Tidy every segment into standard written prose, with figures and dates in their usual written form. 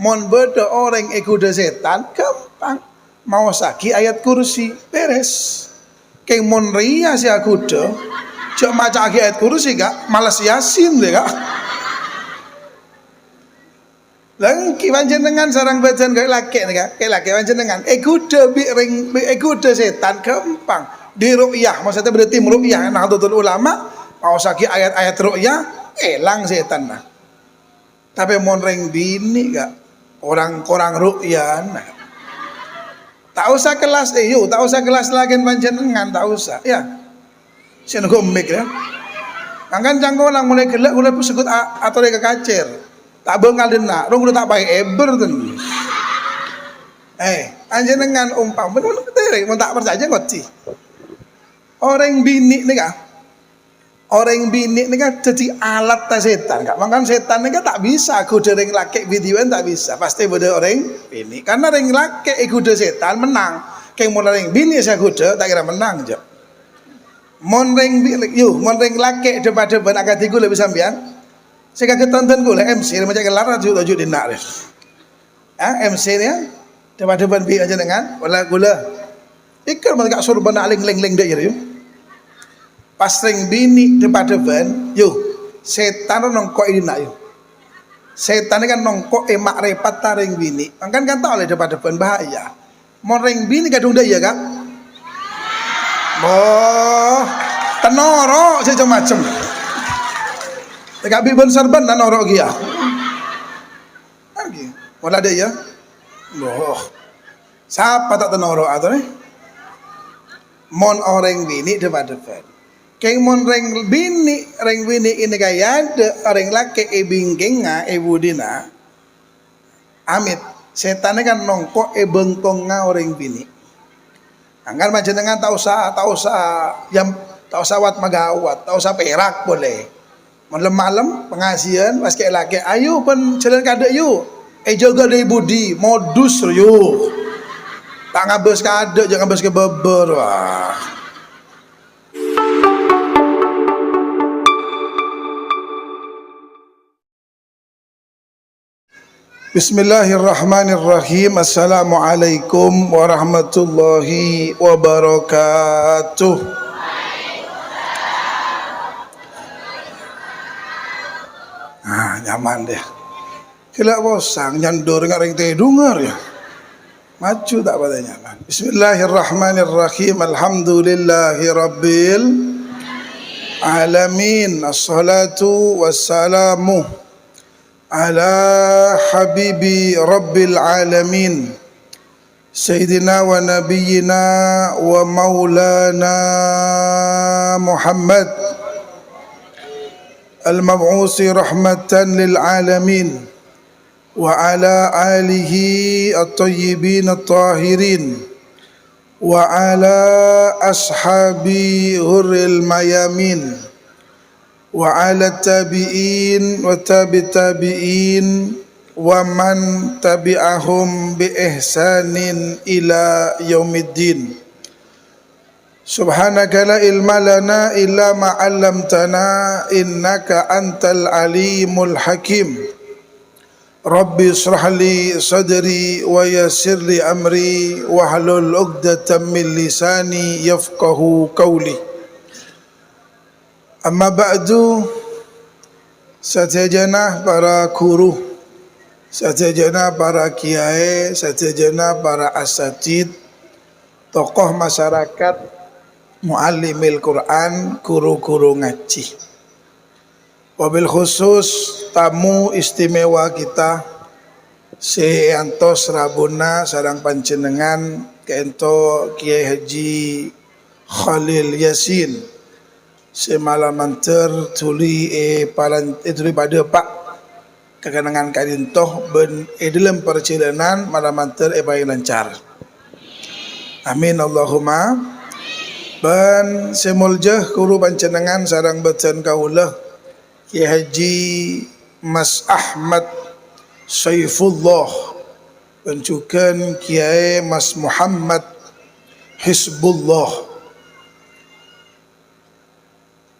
Mon beda orang ikuda setan gampang. Mau saki ayat kursi beres. Keng mon ria si akuda cok maca ayat kursi gak malas yasin deh gak. Lang kiwanjenengan sarang bacan kayak laki nih kayak laki wanjenengan. Ikuda ikuda setan gampang. Di ru'yah maksudnya berarti meru'yah Nahdlatul Ulama mau saki ayat-ayat ru'yah elang setan nah. Tapi mon reng bini gak orang ru'yah nah. Tak usah kelas tak usah kelas lagi panjenengan, tak usah ya. Sing gomik ya. Angkan cangkolang mulai gelek mulai sekut atau ke kacer. Tak bengal dena, rong udah tak pakai eber ten. Panjenengan umpam bener bener mun tak percaya ngoci. Orang bini nih kah? Orang bini ini kan jadi alat ta setan kak. Makan setan ini kan tak bisa kuda ring laki videoan tak bisa. Pasti beda orang bini. Karena ring laki kuda setan menang. Kayak mulai ring bini saya kuda tak kira menang aja. Mon ring laki debat-debat agak tiga lebih sambian. Saya kaget tonton gue lah MC macam kelar tujuh dinar. MC ni debat-debat bi aja dengan gula. Ikan mereka suruh benak ling dia jadi. Pas ring bini depan setan nongkok ini nak setan ini kan nongkok emak repat taring bini kan tahu oleh depan bahaya mau ring bini kadung dah ya kak tenoro macam-macam dekat bibun serban dan norok dia lagi wala ada ya siapa tak tenoro atau ni mon orang bini depan keng mon reng bini ini kaya ada orang laki bingkenga budina amit setan kan nongko bengkonga orang bini anggar majenengan tak usah wat magawat tak usah perak boleh malam pengasian pas kayak laki ayo pen jalan kada yuk jaga dari budi modus yuk tak ngabes kada jangan ngabes ke beber wah. Bismillahirrahmanirrahim. Assalamualaikum warahmatullahi wabarakatuh. Nyaman deh. Kila bosan nyandur ngareng teh dengar ya. Maju tak pada nyaman. Bismillahirrahmanirrahim. Alhamdulillahi rabbil alamin. Assalatu wassalamu ala habibi rabbil alamin sayyidina wa nabiyyina wa maulana Muhammad al-mab'usi rahmatan lil alamin wa ala alihi at-tayyibin at-tahirin wa ala ashabi hurril mayamin wa ala tabi'in wa tabi'in wa man tabi'ahum bi ihsanin ila yaumiddin. Subhanaka la ilma lana illa ma 'allamtana innaka antal alimul hakim. Rabbi israh li sadri wa yassir li amri wa hlul 'uqdatam min lisani yafqahu qawli. Amma ba'du, satejana para guru, satejana para kiai, satejana para asatid, tokoh masyarakat, muallimil Quran, guru-guru ngaji. Wabil khusus tamu istimewa kita Si Antos Rabuna sarang panjenengan kento Kiai Haji Khalil Yasin semalamanter tuli tuli pada pak kekenangan kadintoh ben dalam perjalanan malamanter baik lancar. Amin Allahumma. Ben semuljah guru panjenengan sarang beten kaulah Kiai Haji Mas Ahmad Saifullah pencukan Kiai Mas Muhammad Hizbullah,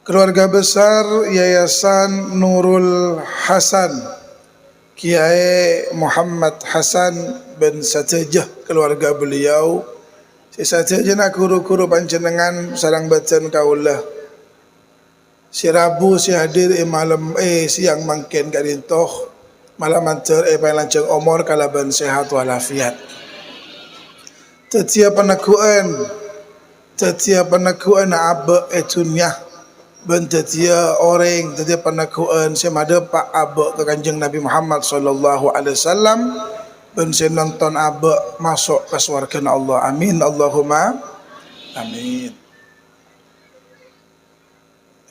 keluarga besar Yayasan Nurul Hasan Kiai Muhammad Hasan bin Satejah, keluarga beliau. Si Satejah nak guru-guru panjenengan sarang bacaan kaulah. Si Rabu si hadir malam siang mangken karintoh malam antar panjang umur kalaban sehat walafiat. Tetia peneguan abe etunya ben tetia orang tetia peneguan semada pak abe ke Kanjeng Nabi Muhammad sallallahu alaihi wasallam ben nonton abe masuk ke surga Allah. Amin Allahumma amin.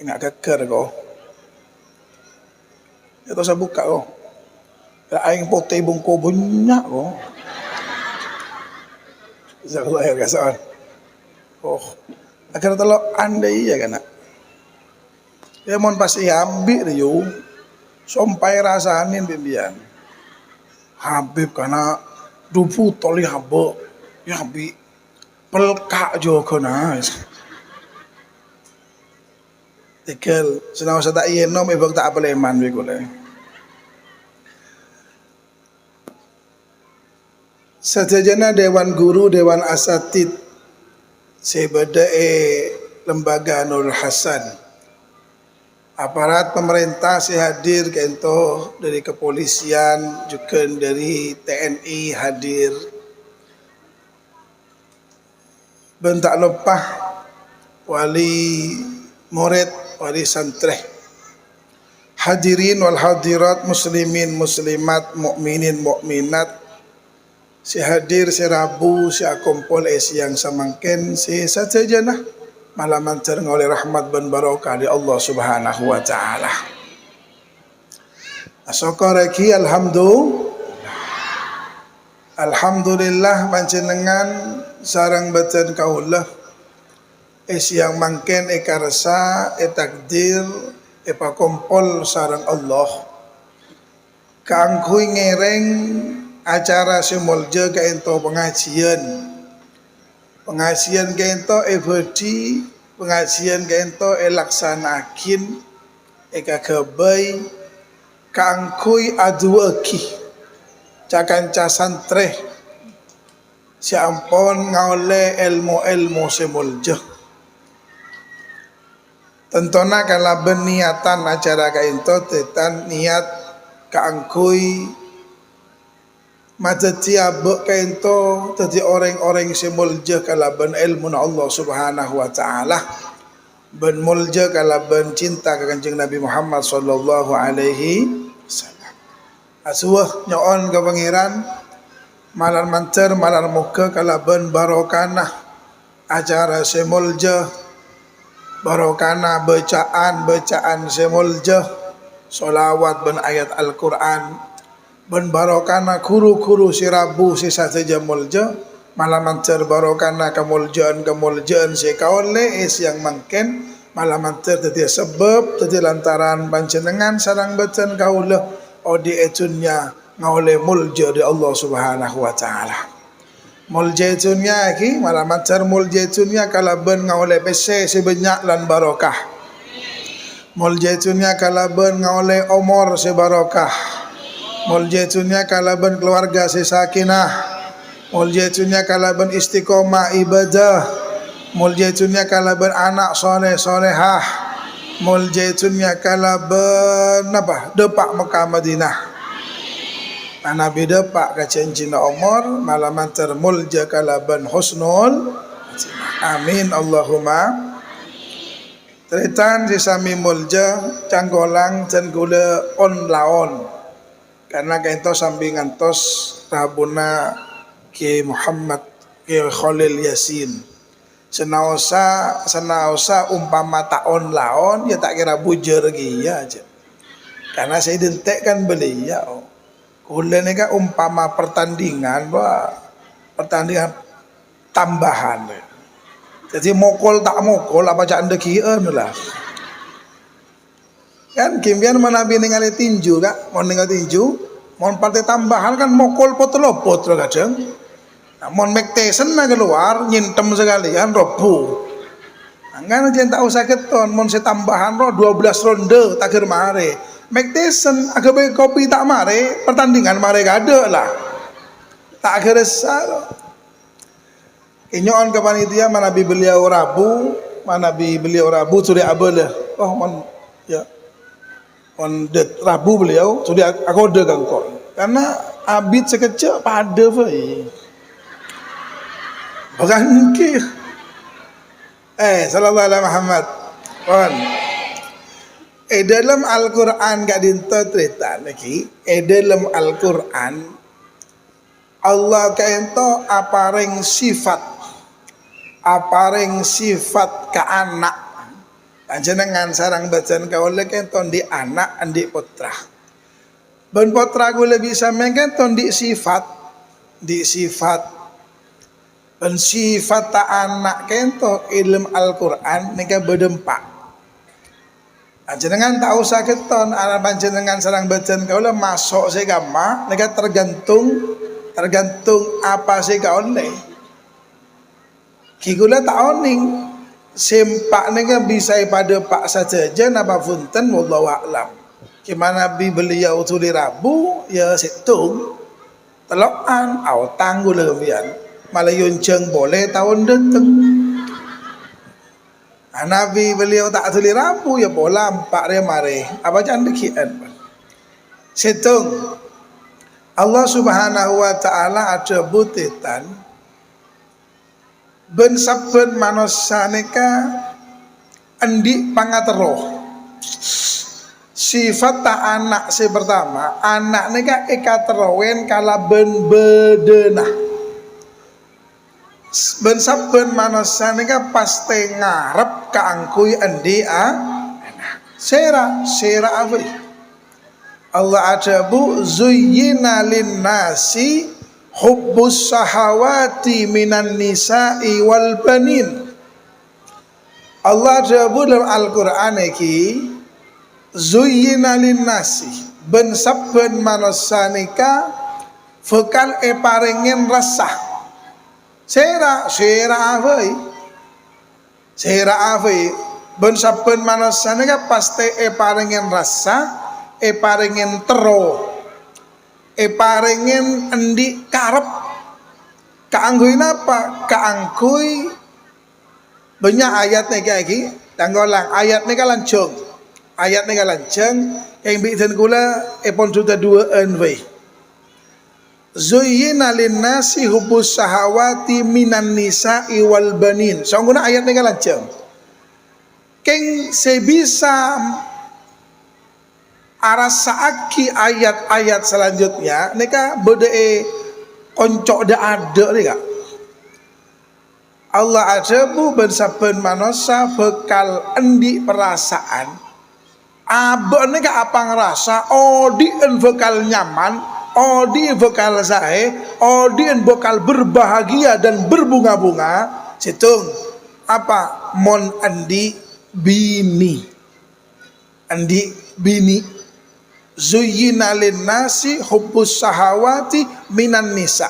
Ingat keker kau. Itu saya buka kau. Aing putih bungku banyak kau. Jazakallah ya kasan. Oh, agar telok andai ya kan. Ya mon pasti ambil riu. Sampai rasanin pimpian. Habib karena dupu toli habuk. Ya habib pelkak juga na. Tekel senang saya tak yenom ibang tak apa leman begule. Sajajana Dewan Guru, Dewan Asatid sebedai Lembaga Nurul Hasan. Aparat pemerintah hadir kento dari kepolisian juga dari TNI hadir. Bentak lepah wali murid, wali santri. Hadirin wal hadirat, muslimin muslimat, mukminin mukminat. Si hadir, si Rabu, si akumpul siang samangken, si sajajana malam antar oleh rahmat dan barakah dari Allah Subhanahu wa taala. Asyukuraki alhamdulillah panjenengan sarang bacaan kaulah siang mangken karsa takdir pakumpul sarang Allah. Kangkui ngereng acara semulja kento pengajian kento evedi pengajian kento laksanakin kagabai kangkui adu eki cakanca santre si ampon ngaole ilmu semulja. Tentona kala berniatan acara kento tetan niat kangkui Majati abek kento tadi orang-orang semulja kalaban ilmu Allah Subhanahu wa taala. Ben mulja kalaban cinta ke Kanjeng Nabi Muhammad sallallahu alaihi wasallam. Asuh nyoon ke pangeran malar mancer malar muka kalaban barokana acara semulja barokana bacaan semulja solawat ben ayat Al-Quran ben barokana kuru si Rabu si saja mulja malaman terbarokana kemuljaan si kaole yang mangken malaman tadi sebab tadi lantaran panjenengan sarang bacaan kaula odi etunnya ngaole mulja di Allah Subhanahu wa taala. Mulja etunnya ki malaman mulja etunnya kalaben ngaole pese sebanyak lan barokah. Mulja etunnya kalaben ngaole umur sebarokah. Muljaitunya kalaban keluarga sesakinah, muljaitunya kalaban istiqomah ibadah, muljaitunya kalaban anak soleh solehah, muljaitunya kalaban apa depak Mekah Madinah. Nabi depak kacencina umur malaman termulja kalaban husnul. Amin Allahumma. Teritan sisami mulja canggolang dan gula on laon. Karena kento sampingan tos rabuna Kiai Muhammad Kiai Khalil Yasin senaosa umpama taon laon ya tak kira bujer ya aja. Karena saya dentekkan beliau kulen ini kan umpama pertandingan tambahan. Jadi mokol tak mokol apa cak ndekian lah. Kan kimpian menabi ningali tinju kak, mau ningali tinju, mau partai tambahan kan mokol potolopot loh kadang. Nah, mau Mike Tyson na keluar nyintem sekali kan robo. Nah, kan jangan tak usah keton, mau saya tambahan roh 12 ronde takir mare. Mike Tyson agak baik kopi tak mare, pertandingan mare gade lah. Tak kerasa. Inyoan ke panitia mana beliau Rabu sudah abel. Oh man ya. On det Rabu beliau sudah aku ada kangkor. Karena abid sekecil pada fai. Bukan ke. Sallallahu alaihi Muhammad. On. Dalam Al-Quran gak dinterpretan lagi. Dalam Al-Quran Allah kaento apareng sifat ke anak. Panjenengan sarang bacaan kaula kenton di anak andi putra. Ben putra kula bisa mengenton di sifat ben sifat ta anak kento ilmu Al-Quran nika bedempak. Panjenengan tak usah keton ala panjenengan sarang bacaan kaula masuk segama nika tergantung apa sih kaule. Kigula tak oning sempak nika bisa pada pak saja napa punten wallahu a'lam. Gimana beliau tu di Rabu ya situng telokan au tangguh lebihan malah yunceng boleh tahun datang. Nabi beliau tak tuli Rabu ya pola 4 hari mare. Apa jangan dikian. Situng Allah Subhanahu wa taala ada butitan ben saben manusia nika endi pangatero. Sifat tak anak si pertama, anak nika ekaterowen kala ben bedenah. Ben saben manusia nika pasti ngarep kaangkui endi sera apa? Allah ajabu zuyyina linnasi hubbus sahawati minan nisa'i wal banin. Allah ajabu dalam Al-Qur'an iki zuyyina linnasi ben saben manusia nika vokal parengen resah. Sera avai ben saben manusia nika pasti parengen rasa parengen tero parengen endi karep kaangguy napa kaangguy banyak ayat nika iki tanggolang ayat nika lancung yang bikin kula pon sudah 2 enwe Zuyyina linnasi hubbus sahawati minan nisa'i wal banin. Sangguna ayat ni kalancang. Keng sebisa arasaaki ayat-ayat selanjutnya nika bode koncok da ada nika. Allah ajabu bersaben manusia bekal endi perasaan. Aba nika apa ngerasa odien bekal nyaman. Odien bakal sae, odien bakal berbahagia dan berbunga-bunga. Situng apa mon andi bini zuyyina linnasi hubbus sahawati minan nisa.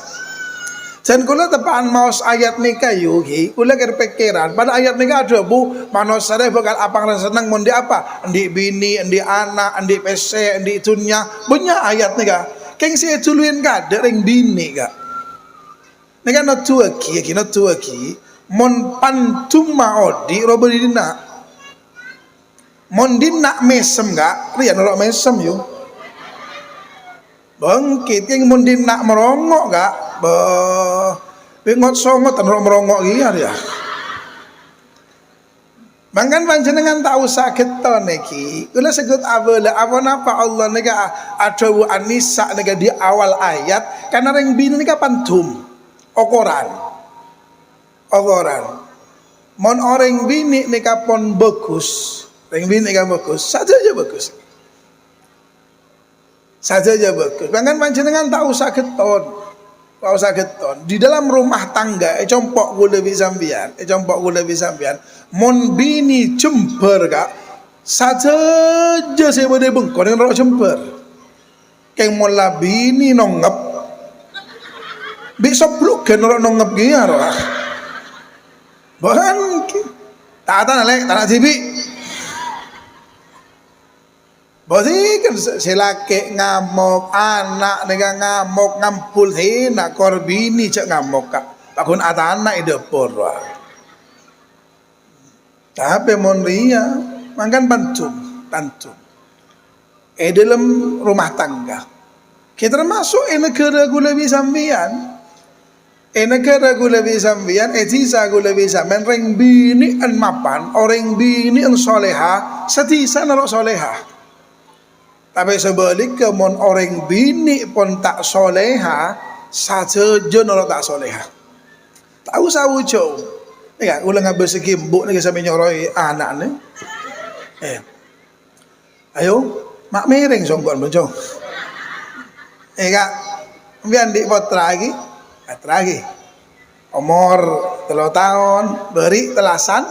Dan kula tepaan maos ayat nika yugi kula kepikiran pada ayat nika ada bu manusia bakal apa seneng mon di apa endi bini endi anak endi PC endi dunya banyak ayat nika. Keng saya tuluin kada ring bini kak. Nega not tuaki mon pantum maodi robodina. Mon dina mesem kak, rian orang mesem yo. Bangkit yang mon dina merongok kak, bengot songot tan merongok iya dia. Mangkan panjenengan tak usah keton neki. Kula sebut abala apa Allah nega adawu anisa nega di awal ayat karena ring bini nega pantum okoran. Mon orang bini nega pon bagus. Ring bini nega bagus. Saja aja bagus. Mangkan panjenengan tak usah keton. Di dalam rumah tangga compok gula bisambian mon bini jember kak saja saya boleh bengkok dengan rok jember keng mon la bini nongep besok bluk kan rok nongep gini roh bahan tak ada nalek tak ada tibi Bosi kan silake ngamuk, anak nega ngamuk, ngampul hina korbini cak ngamuk kak. Pakun atana ide porwa. Tapi mon ria, makan pancum. Dalam rumah tangga. Kita termasuk negara gula sambian. Negara gula sambian, sisa gula sambian, reng bini an mapan, orang bini an soleha, setisa narok soleha. Tapi sebalik ke mon orang bini pun tak soleha, saja narok tak soleha. Tahu sawu cow. Nih ulang ngabel segimbuk nih sampai nyoroi anak nih. Ayo, mak miring songkon boncong. Kak, biar di potra lagi. Umur 3 tahun, beri telasan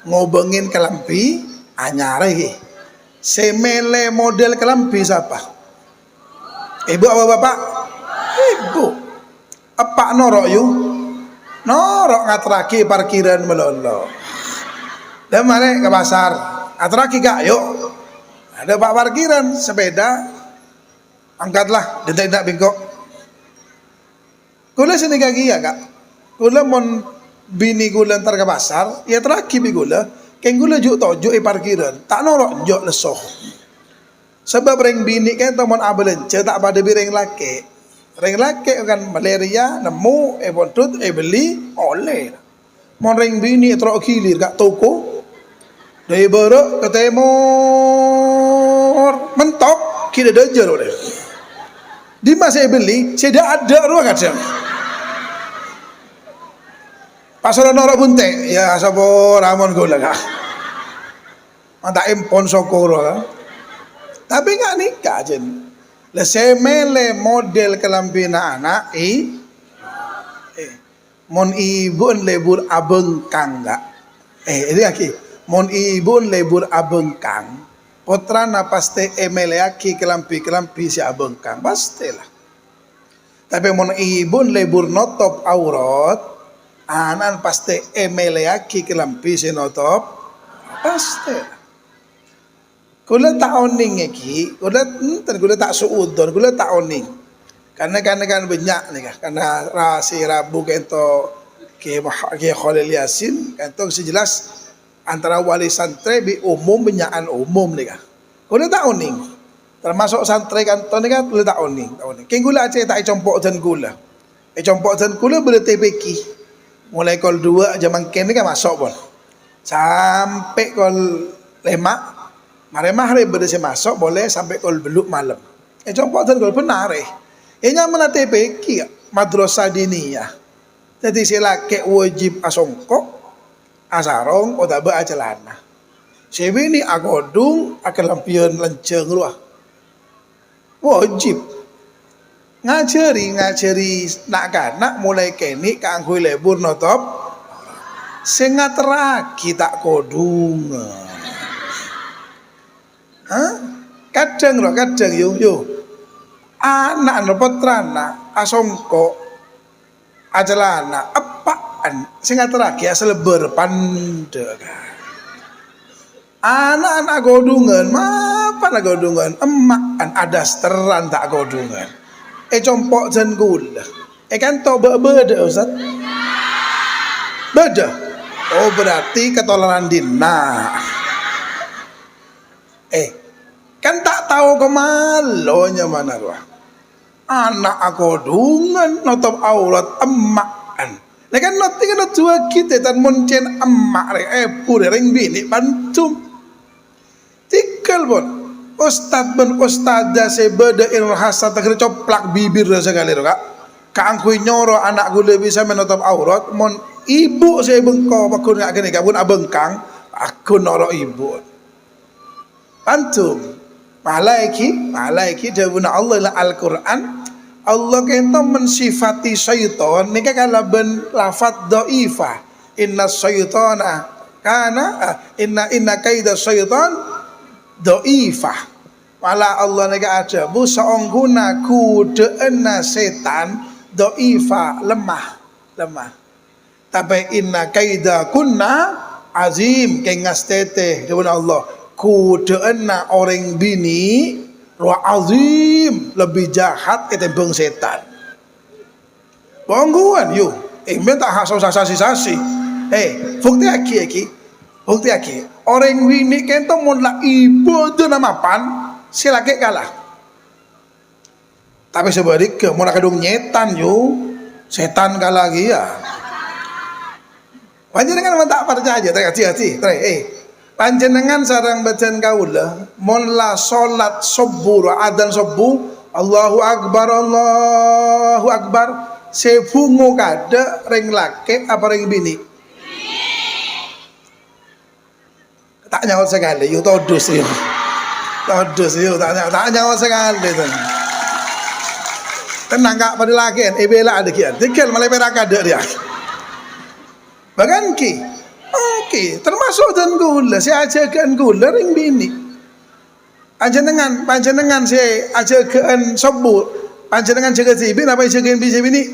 ngobengin kelampi anyar lagi. Semele model kelampi siapa? Ibu apa bapak? Ibu. Apa norok yu? Norok ngatraki parkiran melolo. Dan mana ke pasar? Atraki kak, yuk. Ada pak parkiran sepeda, angkatlah, tidak bingkok. Kula sini kaki ya kak. Kula mon bini kula ntar ke pasar, ya teraki bi kula. Keng kula juk tojo parkiran, tak norok jok lesoh. Sebab reng bini kan tomon abelence tak pada bireng laki. Reng laki kan malaria nemu pontut beli oleh. Mon reng bini terok kilir kak toko. Dari baru ke timur mentok kita dajar oleh. Di masa beli saya ada ruang aja. Pasal norok bunte ya sabo ramon gula kak. Mata impon sokoro kak. Tapi nggak nikah aja. Lesemele model kelampina anak mon ibun lebur abengkang nggak. Ini lagi. Mon ibun lebur abengkang. Potra na paste emeleaki kelampi si abengkang. Pastilah. Tapi mon ibun lebur notop aurat. Anan paste emeleaki kelampi si notop. Pastilah. Kula tak oning iki, kula tak suudon, kula tak oning. Karena kan banyak nih karena rasi Rabu kento ke Khalil Yasin kento sejelas antara wali santri bi umum benyaan umum nih kah. Kula tak oning. Termasuk santri kanto nih kan kula tak oning. Keng kula aja tak compok dan kula. Compok dan kula boleh TPK. Mulai kol 2 zaman ken kan masuk pun. Sampai kol 5 Mare berisi masuk boleh sampai kol beluk malam. Compok dan kol benar Inya mana TPK madrasah diniyah. Jadi sila ke wajib asongkok, asarong, otaba acelana. Sebi ni agodung akan lampion lenceng luah. Wajib. Ngajari nak mulai kini kangkui lebur notop. Sengatraki tak kodung. Kadang yo anak putrana asongko ajalana apaan sengatraki asal berpandega anak godungan mapan godungan emak ada seteran tak godungan compok jen gula kan to beda Ustaz beda oh berarti ketolaran dina kan tak tahu kemalonya mana ruah. Anak aku dungan notop aurat emak-an. Kan nanti kan dua kita dan muncen emak pure ring bini pancum. Tikal bon. Ustad ben ustadzah sebeda irhasa tak coplak bibir sekali kak. Kaangkui nyoro anak gue bisa menotop aurat. Mon ibu saya bengkok pakun ngak kene kabun abengkang. Aku norok ibu. Pancum. Malaiki jawabuna Allah ila Al-Quran Allah kenta mensifati syaitan nika kala ben lafat dhaifah inna syaitana kana inna kaida syaitan dhaifah wala Allah nika ada bu saongguna kudeena setan dhaifah lemah tapi inna kaida kunna azim kengas teteh jawabuna Allah kudeena orang bini roh azim lebih jahat ketimbang setan. Bangguan yuk. Tak hasau sasi. Bukti aki. Bukti aki. Orang bini kento mula ibadah nama pan silake kalah. Tapi sebaliknya mula kadung nyetan yuk. Setan kalah lagi ya. Panjenengan tak percaya hati-hati. Panjenengan sarang bacaan kaula mon la salat subuh adzan subuh Allahu akbar sebungo kada ring lake apa ring bini tak nyawa sekali yuk todus yuk tak nyawa sekali tenang kak pada laki bela ada kian tinggal malai perak ada dia bagan ki oke, termasuk dan gula, saya ajakan gula ring bini. Panjenengan saya ajakan sebut, panjenengan jaga bini apa ajakan bini?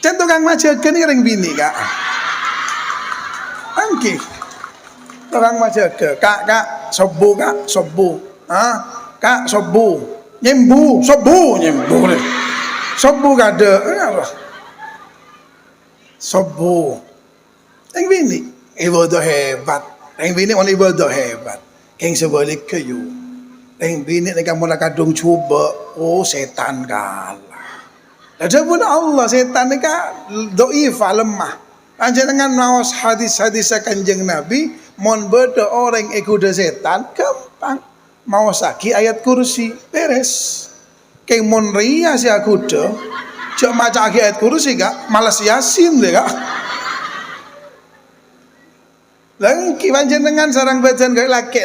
Contoh kang majakan ring bini kak. Oke, orang majakan kak sebu kak sebu nyembu sebu kada sebu ring bini. Ibadah hebat. Ring bini on ibadah hebat. Keng sebalik kayu. Ring bini nek kamu nak kadung cuba, setan kalah. Ada pun Allah setan ni ka dhaifah lemah. Panjenengan maos hadis-hadis Kanjeng Nabi, mon beda orang ikuda setan gampang. Maos lagi ayat kursi beres. Keng mon ria si akuda, cak maca ayat kursi gak malas yasin deh gak. Lengki panjenengan sarang bacaan kayak laki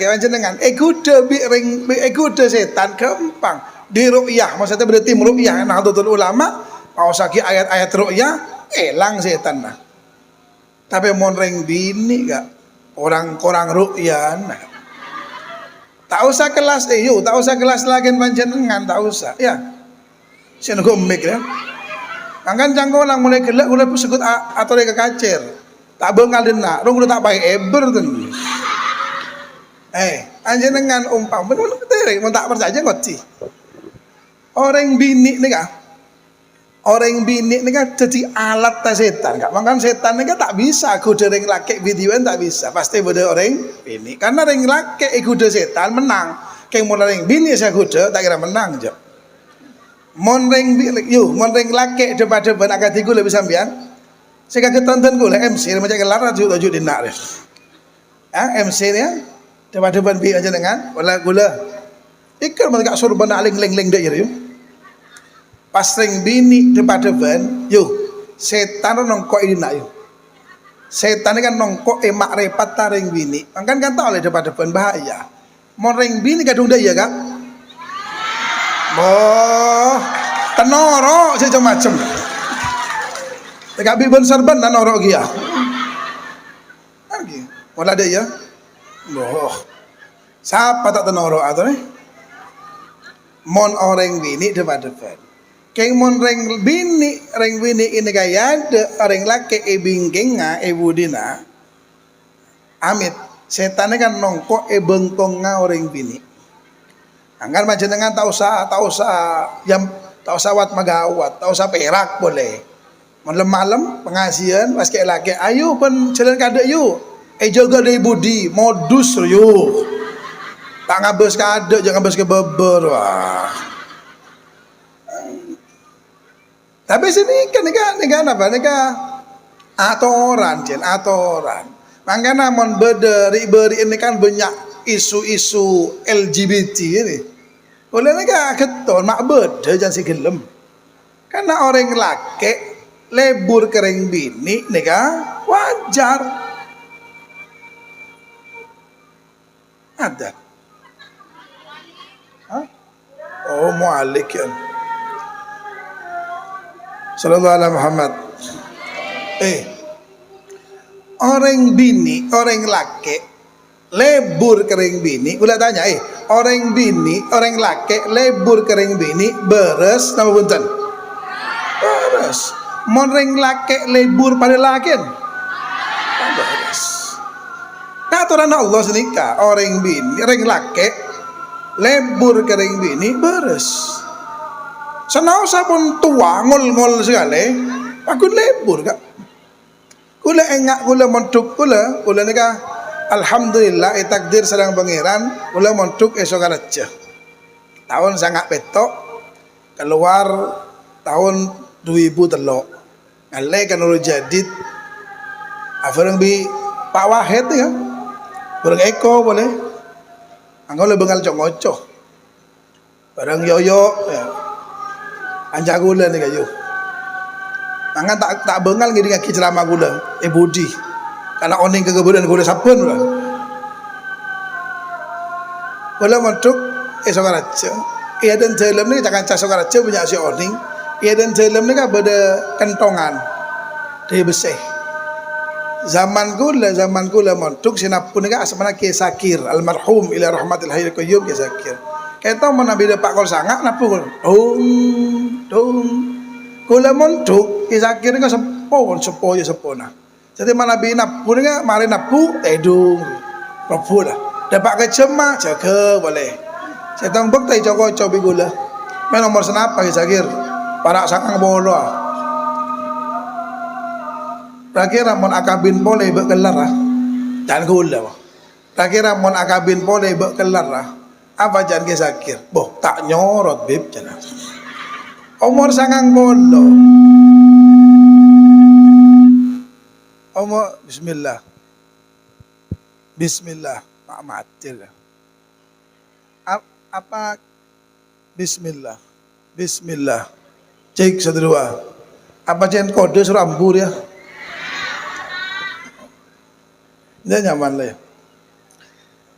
panjenengan kuda setan gampang di ru'yah maksudnya berarti ru'yah Nahdlatul Ulama mau sakit ayat-ayat ru'yah elang setan nah tapi mon ring bini gak orang-orang ru'yah nah tak usah kelas tak usah kelas lagi panjenengan tak usah ya sini gue mik ya kan cangkolang mulai gelak mulai sekut atau dia kekacer tak bengal dena, rong tak baik eber tu. Anjenengan umpam, benar betul, mau tak percaya ngoci. Orang bini ni kan, jadi alat ta setan, kan? Makan setan ni kan tak bisa, kuda ring laki videoan tak bisa, pasti beda orang bini. Karena ring laki kuda setan menang, kayak mau ring bini saya kuda tak kira menang je. Mon ring laki debat-debat agak tiga lebih sambian. Saya kaget tonton gue lah MC macam kelar tujuh dinak deh. MC ni depan bi aja dengan wala gula. Ikut mereka surban aling leng deh yuk. Pas ring bini depan setan nongkok ini nak yuk. Setan ni kan nongkok emak repat taring bini. Kan tahu oleh depan bahaya. Mau ring bini kadung dah ya kak. Tenoro macam-macam. Dekat bibun serban dan orang dia. Lagi, mana ada ya? Siapa tak tahu orang atau ni? Mon orang bini depan. Keng mon ring bini ini gaya ada orang laki bingkenga budina. Amit setan kan nongko bengkongga orang bini. Angkat macam dengan tak usah wat magawat, tak usah perak boleh. Malam-malam pengajian pas kayak lagi ayo pen jalan kada yuk jaga dari budi modus yuk tak ngabes kada jangan ngabes ke beber wah tapi sini kan apa atoran makanya mon beri ini kan banyak isu-isu LGBT ini boleh nega keton mak beda jangan si gelem karena orang laki lebur kering bini nega wajar ada mu'alik ya sallallahu alaihi Muhammad orang bini orang laki lebur kering bini ulah tanya orang laki lebur kering bini beres nama punten beres mon ring laki lebur pada lakin beres tak aturan Allah senika orang bini orang laki lebur kering bini beres. Senau sapun tua ngol-ngol segala, aku lebur kak. Kula engak kula montuk kula nika alhamdulillah takdir sedang pangeran kula montuk esok aja. Tahun sangat petok keluar tahun 2003. Ngalai kan udah jadid. Afarang bi Pak Wahid ya. Barang Eko boleh. Angkau le bengal cok-ngocok. Barang Yoyo ya. Anjak gula ni kayu. Angkan tak bengal ngiri ngaki ceramah gula. Budi. Karena oning kegebudan gula sapun lah. Gula montuk esok raja. Ia dan dalam ni jangan casok raja punya si oning. Ia dan dalam ni kan beda kentongan. Dia bersih. Zaman gula montuk sinapun ni kan asmana Kiai Sakir almarhum ila rahmatil hayyul qayyum Kiai Sakir. Kita mau nabi Pak Kol sangat napu dong. Gula montuk Kiai Sakir ni kan sepo nah. Jadi mana nabi napu ni kan mari napu tedung. Rapu lah. Dapat kecema jaga boleh. Saya tahu bukti cobi gula. Main nomor senapa Kiai Sakir? Para sakang bolo. Kira mon akabin boleh berkelar jangan gula. Kira mon akabin boleh berkelar apa jangan Kiai Sakir? Boh tak nyorot bib jangan. Umur sangang bolo. Umur Bismillah. Pak Matil. Apa Bismillah. Cek 1 2. Apa jangan kode serambur ya? Dia nyaman lah ya.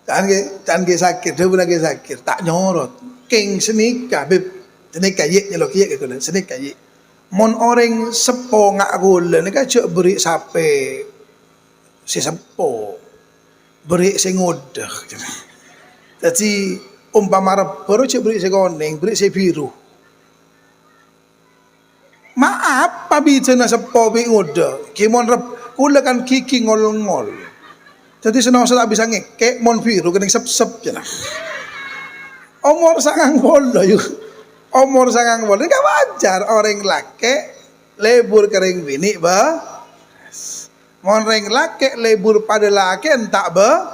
Jangan Kiai Sakir, dia pun Kiai Sakir tak nyorot. King senika bib, senika ye nyelok ye gitu lah, senika ye. Mon orang sepo ngak gula ni kan cuk beri sape si sepo, beri si ngodah. Jadi umpama baru cuk beri si koneng, beri si biru. Maaf, pabijana sepo bi ngodah. Kimon rep kula kan kiki ngol-ngol. Jadi senang saya tak bisa ngekek mon biru kena sep-sep je lah. Umur sangang bolo yuk. Umur sangang bolo ini kan wajar orang laki lebur kering bini ba. Mon orang laki lebur pada laki entak ba.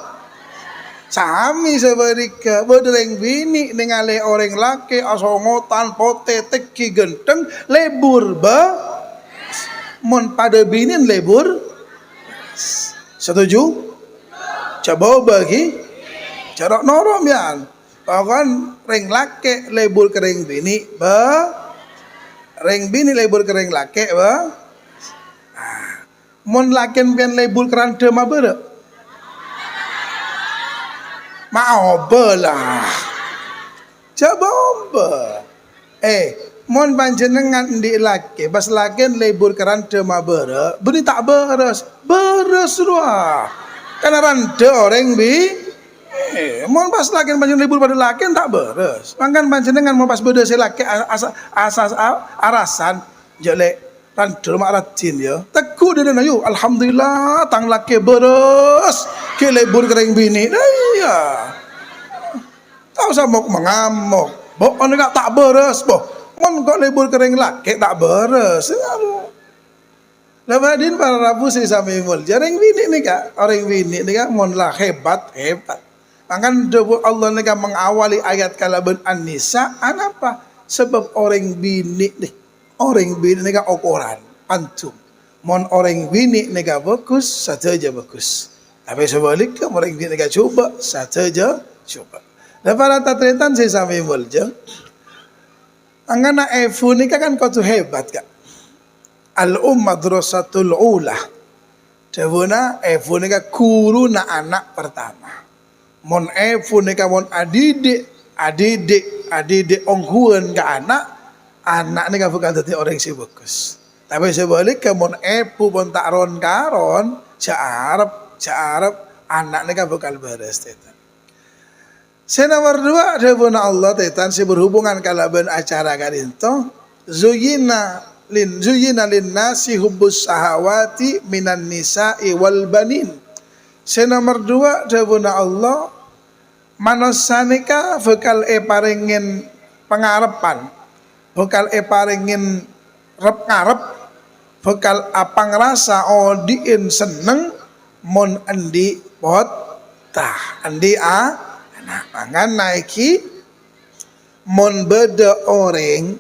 Sami seberika berdering bini dengan orang laki asongotan pote teki genteng lebur ba. Mon pada bini lebur. Setuju? Coba bagi cara norom ya. Bahkan ring laki lebur kering bini ba. Ring bini lebur kering laki ba. Mon lakin pian lebur keranda ma bere. Mau belah. Coba ba. Mon panjenengan di laki pas lakin lebur keranda ma bere. Beri tak beres. Beres ruah. Karena randa orang bi, mau pas laki panjenengan libur pada laki tak beres. Mangkan panjenengan mau pas beda si laki asas arasan jelek randa mak rajin ya. Teguh dia nayu, alhamdulillah tang laki beres ke libur kering bini. Iya, tahu sama mengamuk. Boh orang tak beres boh. Mon kok libur kering laki tak beres. Lepas para rabu si sami mulja orang bini ni kak, orang bini ni kak monlah hebat. Makan debu Allah ni kak mengawali ayat kalaban An-Nisa, apa? Sebab orang bini ni kak ukuran antum. Mon orang bini ni kak bagus, saja bagus. Tapi sebaliknya orang bini ni kak coba, saja coba. Lepas rata tretan si sami mulja, angana efu ni kak kan kau tu hebat kak. Madrasatul ula. Devona efu ni ka guru na anak pertama. Mon efu ni ka mon adidik onghuan ka anak ni ka bukan dadi orang si bagus. Tapi sebalik ka mon efu pun tak ron karon, Arab anak ni ka bukan beres tetan. Nomor 2 devona Allah tetan si berhubungan kalaban acara kadinto zuyina lin nasi hubbus sahawati minan nisa'i wal banin. Nomor 2 dawuhna Allah manusanika bakal paringin pengarepan, bakal paringin rep ngarep, bakal apang rasa odiin seneng mon endi potah endi anak mangan naiki mon beda orang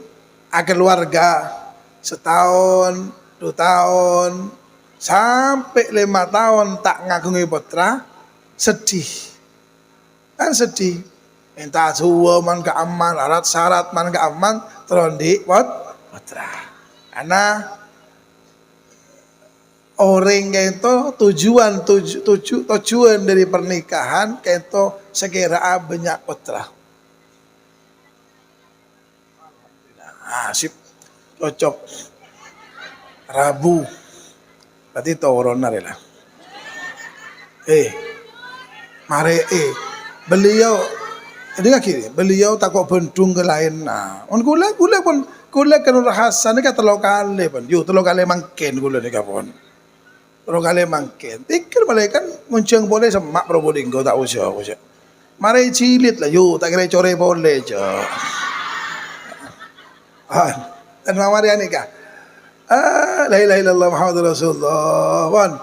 keluarga setahun 2 tahun sampai 5 tahun tak ngagungi putra sedih kan sedih minta suwa man ke aman syarat man ke aman terondi putra karena orang itu tujuan dari pernikahan itu segera banyak putra. Sip cocok Rabu berarti turun nari lah. Mari beliau beliau takut bendung ke lain on gula kan rahasa ni kata lokal pun telo kali mangken gula ni kapon telo kali mangken pikir malaikat muncung boleh semak Probolinggo tak usah mari cilit lah tak kira core boleh je dan mamari nikah la ilaha illallah Muhammadur Rasulullah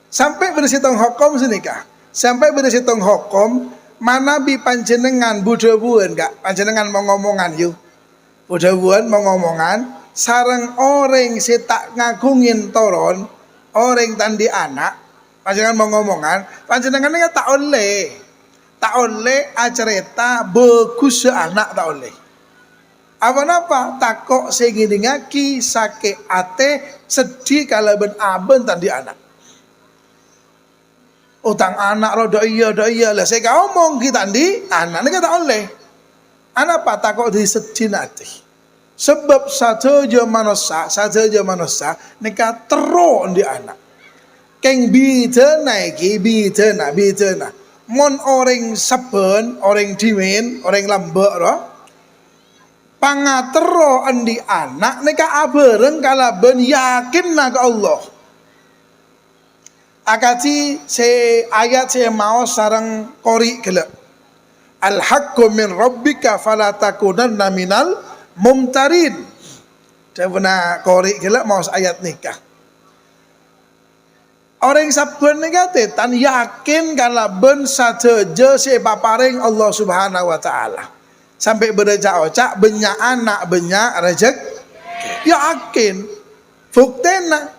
sampai bersitong hukum senikah sampai bersitong hukum mana bi panjenengan budabuan gak panjenengan mau ngomongan yuk budabuan mau ngomongan sareng orang si tak ngagungin toron orang tandi anak panjenengan mau ngomongan panjenengan tak oleh acerita bagus anak tak oleh apa takok sing ngaki sake ate sedih kalau ben aben tandi anak utang anak roda iya lah saya ngomong kita di anak ini tak oleh anak apa takok di sedih nanti sebab saja manusia nika tero di anak keng bidana mon orang seben orang dimin orang lambek roh pangatero andi anak nika abareng kalaben yakin na ke Allah akati se ayat se mau sarang qori gelek al haqqu min rabbika fala takunanna minal mumtarin dawuhna qori gelek mau ayat nikah orang saben nika tetan yakin kalaben sadeje se paparing Allah Subhanahu wa taala sampai berjak-ocak banyak anak banyak rezeki yakin buktena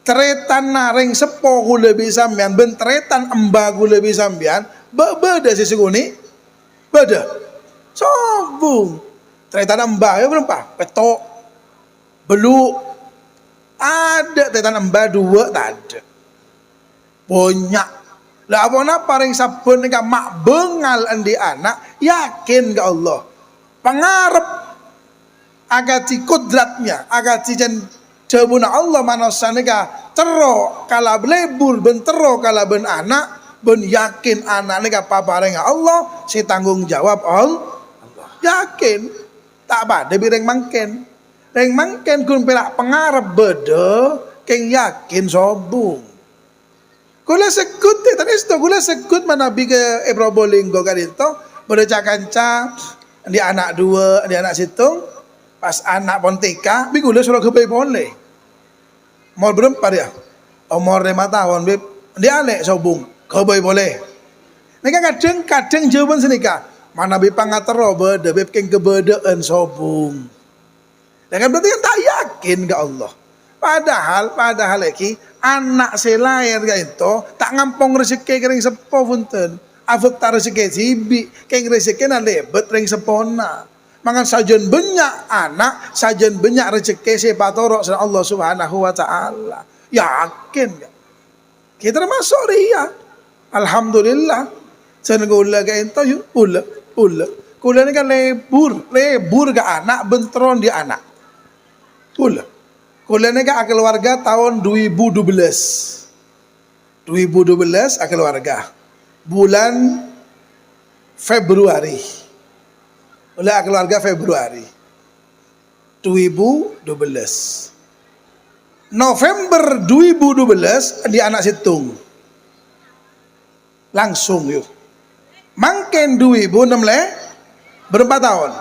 tretan naring sepo gula bisa sampean ben tretan emba gula bisa sampean beda sisi guni beda sombong tretan emba ya berapa petok belu ada tretan emba 2 tak ada banyak lah apa paring sabun nika mak bengal andi anak yakin ke Allah pangarep agati kudratnya agati jen jabuna Allah manusia nika tero kala lebur ben tero kala ben anak ben yakin anak nika paparing Allah si tanggung jawab Allah yakin tak bade bireng mangken kun pelak pangarep beda keng yakin sombong kula sekut tadi itu kula sekut manabi ke Probolinggo kadito berdeca kanca di anak 2 di anak situng pas anak pontika bi kula suruh kepe boleh umur berapa dia umur 5 tahun bib dia anek sobung kepe boleh nika kadang jawaban senika mana bi pangatero beda bib keng kebedaan sobung dengan berarti kan tak yakin ke Allah padahal lagi anak selair itu tak ngampong rezeki kering sepo punten avek tak rezeki sibi keng rezeki na lebet ring sepona mangan sajen banyak anak sajen banyak rezeki sepatoro sa Allah Subhanahu wa taala yakin kita termasuk ria alhamdulillah senggula ka ento yuk ula ni kan lebur ke anak bentron di anak Kula ni ka keluarga tahun 2012 keluarga bulan Februari oleh keluarga Februari 2012 November 2012 di anak situng. Langsung yuk. Mangken 2016 berapa tahun?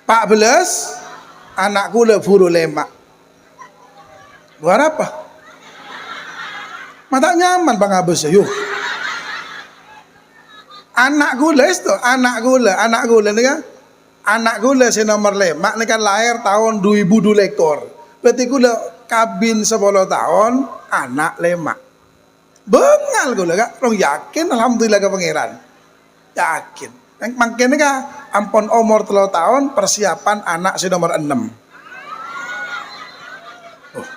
14 anakku le buru lemak. Luar apa? Mata nyaman Bang Abes yuk. Anak gula itu, anak gula nih kan? Anak gula si nomor lemak nih kan lahir tahun 2002 lekor. Berarti gula kabin 10 tahun, anak lemak. Bengal gula kak, orang yakin alhamdulillah ke pangeran. Yakin. Yang makin kak, ampun umur 3 tahun, persiapan anak si nomor 6. Oh.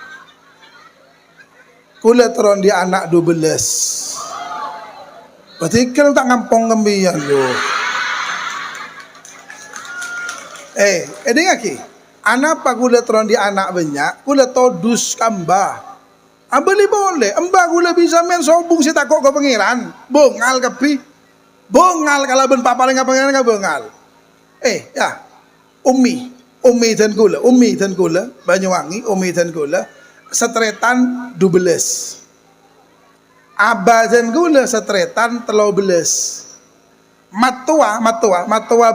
Kula turun di anak 12. Berarti kalau tak ngampong ngembian loh. Ini lagi. Anak pak gula turun di anak banyak, gula todus kambah. Abeli boleh, embah gula bisa main sobung si takut ke pangeran. Bongal kepi. Bongal kalau ben papaling ke pangeran ke bongal. Ya. Umi dan gula, Banyuwangi, Umi dan gula, setretan 12. Abah dan gula setretan 13. Matua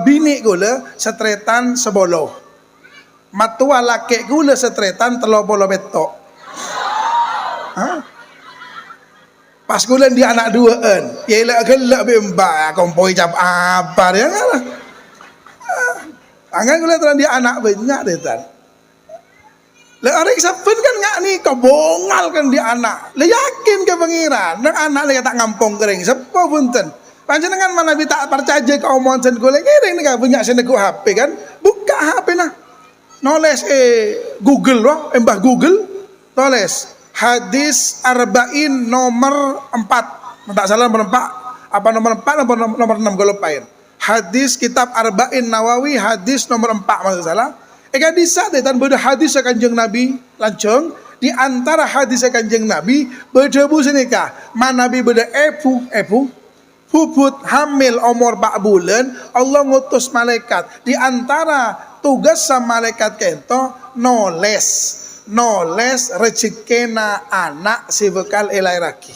bini gula setretan 10. Matua laki gula setretan 30 betok. Pas gula di anak 2an, yalah gelak bemba kompoi cap apa dia kan. Angan gula terang di anak banyak deh tan. Le orang saben kan ngak nih kebongal kan di anak. Le yakin ke pangeran, nang anak le tak ngampong kering. Sepo punten. Panjenengan mana bi tak percaya ke omongan sen golek kering nih banyak senego HP kan. Buka HP nah. Noles Google loh, embah Google. Noles hadis arba'in nomor 4. Tak salah nomor 4. Apa nomor 4 atau nomor 6 gue lupain. Hadis kitab Arba'in Nawawi hadis nomor 4 maksud salah. Eka disa deh tan beda hadis Kanjeng Nabi lancung di antara hadis Kanjeng Nabi beda bu senika mana Nabi beda epu puput hamil umur 4 bulan Allah ngutus malaikat di antara tugas sama malaikat kento noles rezekina anak si bekal elai raki.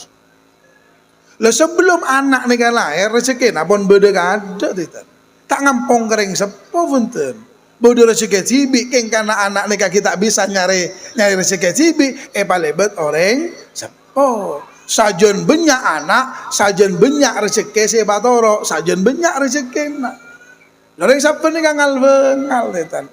Lah sebelum anak nika lahir rezekina pun beda kada titan. Tak ngampong kering sepo punten. Bodoh rezeki cibi keng karena anak nika kita bisa nyari rezeki cibi palebet orang sepo. Sajen banyak anak, sajen banyak rezeki si batoro, sajen banyak rezeki nak. Orang siapa nih kangal bengal tetan.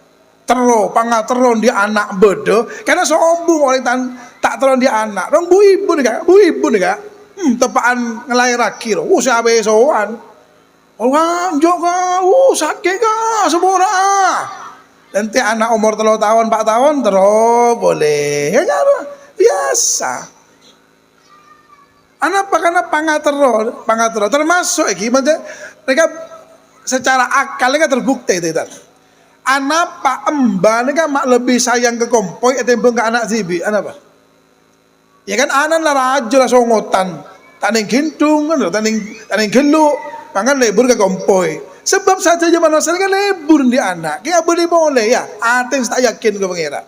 Pangateron di anak bodoh, karena sombong orang tak teron di anak. Orang bu ibu nih kak. Tepaan ngelahir laki loh. Siapa soan? Orang juga, sakit kak semua. Nanti anak umur 3 tahun, 4 tahun terus boleh. Ya biasa. Anak apa karena pangatero termasuk gimana mereka secara akal mereka terbukti tidak. Anak pak emba mereka mak lebih sayang ke kompoi atau ke anak zibi. Anak apa? Ya kan anak lah raja lah songotan. Tak ning gintung kan, tak ning geluk. Pangan lebur ke kompoi. Sebab saja zaman asal kan lebur di anak. Kaya boleh ya. Aten tak yakin ke pengira.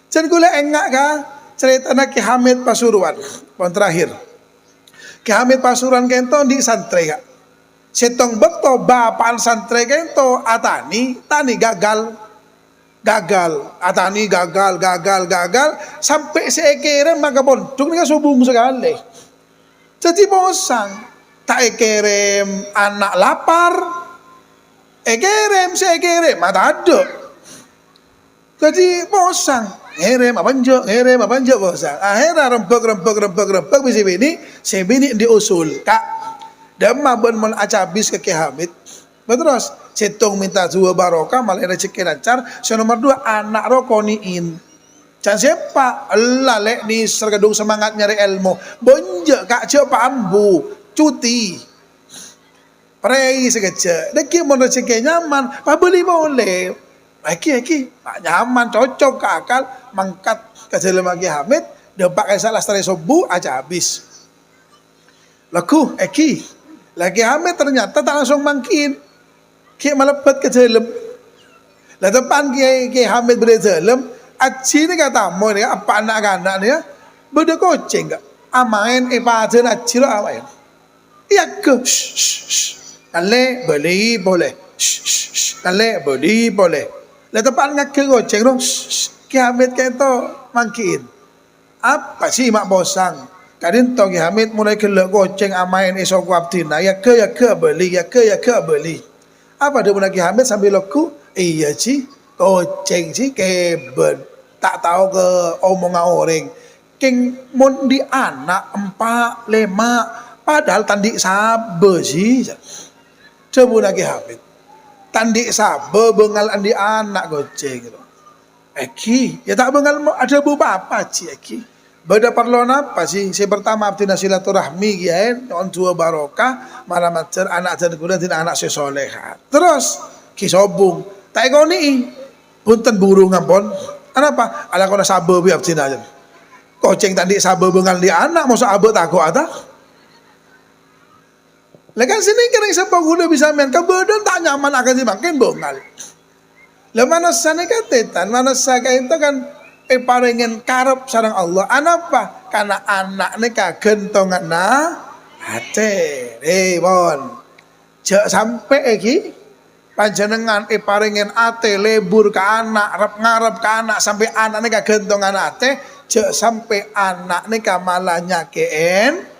Jadi gue enggak kah cerita nak Ki Hamid Pasuruan. Pohon terakhir. Ki Hamid Pasuruan kento di santri kak. Setong beto bapan santri kento tani gagal. Atani gagal. Sampai seekere maka bontung ni subung sekali. Jadi bosan. Tak kirim anak lapar, kirim mata ada. Jadi bosan, ngirim apa njo bosan. Akhirnya rempek si bini diusul kak. Dama ben mon acabis ke Ki Hamid. Terus setong minta dua barokah malah rezeki lancar. Nomor 2 anak rokoniin. Jangan siapa, Allah lek di sergadung semangat nyari ilmu. Bonjek kak cek ambu. Cuti prei sekejap deki mau rezeki nyaman pak beli boleh Aki pak nyaman cocok ke akal mangkat ke dalam Ki Hamid depak ke salah setara subuh aja habis laku lagi Hamid ternyata tak langsung mangkin Ki melepet ke dalam lah depan Ki Hamid berada dalam aji ni kata mo ni apa anak-anak ni ya beda kucing gak amain pada aji lo amain iya ke kale beli boleh kale beli boleh le tempat ngake kucing dong kiamit keto mangkin apa sih mak bosang kadin to kiamit mulai kelak kucing amain esok wabtina ya ke beli ya ke beli apa dia mulai kiamit sambil laku iya sih kucing sih keben tak tahu ke omongan orang king mon di anak 4, 5 padahal tandik sabe sih coba lagi habis tandik sabe bengal andi anak kucing gitu eki ya tak bengal ada beberapa sih eki beda perlu apa sih saya pertama abdina silaturahmi ya on dua barokah malam ajar anak dan kemudian anak sesoleha terus kisobung tak ikoni punten burung ngampon kenapa ala kona sabe bi abdina aja kucing tadi sabe bengal di anak masa abe takut ada lekan sini kira siapa guna bisa main kebetulan tak nyaman akan dimakan bengal lah manusia ni katetan manusia itu kan paringen karep sareng Allah anapa karena anak ni kagentongan na hati bon jak sampai iki panjenengan paringen ate lebur ke anak rep ngarep ke anak sampai anak ni kagentongan ate jak sampai anak ni malah nyakein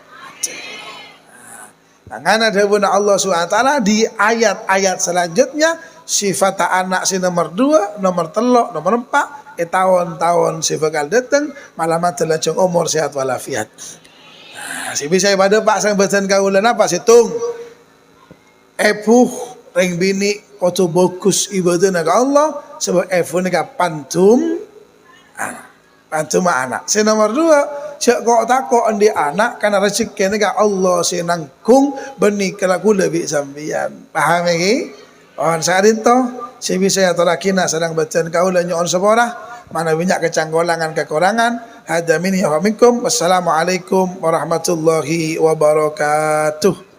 Karena ada Allah SWT di ayat-ayat selanjutnya sifat anak si nomor 2, nomor 3, nomor 4 tahun-tahun si bakal datang malamat telajeng umur sehat walafiat. Si bisa pada pak sang bacaan kaulan apa si tung epuh ring bini koto bagus ibadah naga Allah sebab epuh ni pantum pantum anak. Si nomor 2 cek kok takut andi anak karena rezeki ni Allah si nangkung benih kelaku lebih sambian. Paham lagi? On saat itu si bisa ya tolakina sedang bacaan kaulan nyon seborah mana banyak kecanggolangan kekurangan. Hada minni wa minkum. Wassalamualaikum warahmatullahi wabarakatuh.